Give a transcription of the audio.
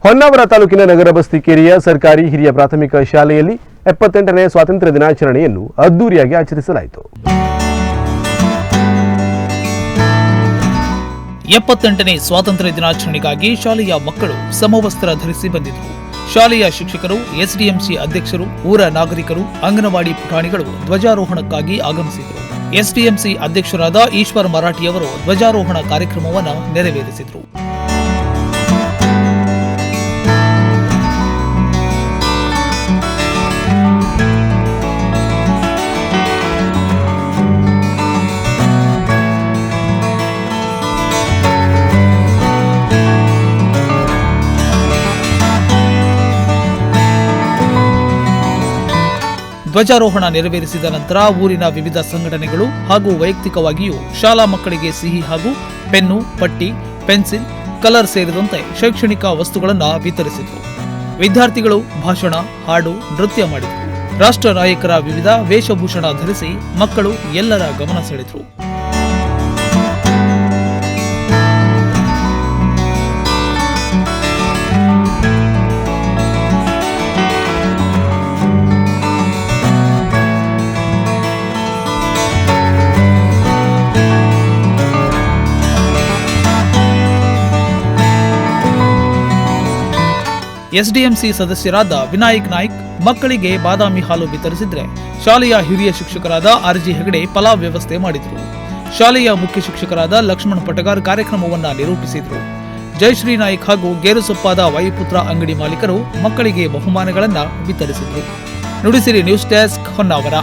ಹೊನ್ನಾವರ ತಾಲೂಕಿನ ನಗರ ಬಸ್ತಿ ಕೇರಿಯ ಸರ್ಕಾರಿ ಹಿರಿಯ ಪ್ರಾಥಮಿಕ ಶಾಲೆಯಲ್ಲಿ 78ನೇ ಸ್ವಾತಂತ್ರ್ಯ ದಿನಾಚರಣೆಯನ್ನು ಅದ್ದೂರಿಯಾಗಿ ಆಚರಿಸಲಾಯಿತು. 78ನೇ ಸ್ವಾತಂತ್ರ್ಯ ದಿನಾಚರಣೆಗಾಗಿ ಶಾಲೆಯ ಮಕ್ಕಳು ಸಮವಸ್ತ್ರ ಧರಿಸಿ ಬಂದಿದ್ದರು. ಶಾಲೆಯ ಶಿಕ್ಷಕರು, ಎಸ್ಡಿಎಂಸಿ ಅಧ್ಯಕ್ಷರು, ಊರ ನಾಗರಿಕರು, ಅಂಗನವಾಡಿ ಪುಟಾಣಿಗಳು ಧ್ವಜಾರೋಹಣಕ್ಕಾಗಿ ಆಗಮಿಸಿದರು. ಎಸ್ಡಿಎಂಸಿ ಅಧ್ಯಕ್ಷರಾದ ಈಶ್ವರ್ ಮರಾಠಿಯವರು ಧ್ವಜಾರೋಹಣ ಕಾರ್ಯಕ್ರಮವನ್ನು ನೆರವೇರಿಸಿದರು. ಧ್ವಜಾರೋಹಣ ನೆರವೇರಿಸಿದ ನಂತರ ಊರಿನ ವಿವಿಧ ಸಂಘಟನೆಗಳು ಹಾಗೂ ವೈಯಕ್ತಿಕವಾಗಿಯೂ ಶಾಲಾ ಮಕ್ಕಳಿಗೆ ಸಿಹಿ ಹಾಗೂ ಪೆನ್ನು, ಪಟ್ಟಿ, ಪೆನ್ಸಿಲ್, ಕಲರ್ ಸೇರಿದಂತೆ ಶೈಕ್ಷಣಿಕ ವಸ್ತುಗಳನ್ನು ವಿತರಿಸಿದರು. ವಿದ್ಯಾರ್ಥಿಗಳು ಭಾಷಣ, ಹಾಡು, ನೃತ್ಯ ಮಾಡಿದರು. ರಾಷ್ಟ್ರ ನಾಯಕರ ವಿವಿಧ ವೇಷಭೂಷಣ ಧರಿಸಿ ಮಕ್ಕಳು ಎಲ್ಲರ ಗಮನ ಸೆಳೆದರು. ಎಸ್ಡಿಎಂಸಿ ಸದಸ್ಯರಾದ ವಿನಾಯಕ್ ನಾಯ್ಕ್ ಮಕ್ಕಳಿಗೆ ಬಾದಾಮಿ ಹಾಲು ವಿತರಿಸಿದ್ರೆ, ಶಾಲೆಯ ಹಿರಿಯ ಶಿಕ್ಷಕರಾದ ಆರ್ಜಿ ಹೆಗಡೆ ಪಲಾವ್ ವ್ಯವಸ್ಥೆ ಮಾಡಿದರು. ಶಾಲೆಯ ಮುಖ್ಯ ಶಿಕ್ಷಕರಾದ ಲಕ್ಷ್ಮಣ್ ಪಟಗಾರ್ ಕಾರ್ಯಕ್ರಮವನ್ನು ನಿರೂಪಿಸಿದರು. ಜಯಶ್ರೀ ನಾಯ್ಕ್ ಹಾಗೂ ಗೇರುಸೊಪ್ಪಾದ ವಾಯುಪುತ್ರ ಅಂಗಡಿ ಮಾಲೀಕರು ಮಕ್ಕಳಿಗೆ ಬಹುಮಾನಗಳನ್ನು ವಿತರಿಸಿದರು. Nudisiri news desk, Honnavar.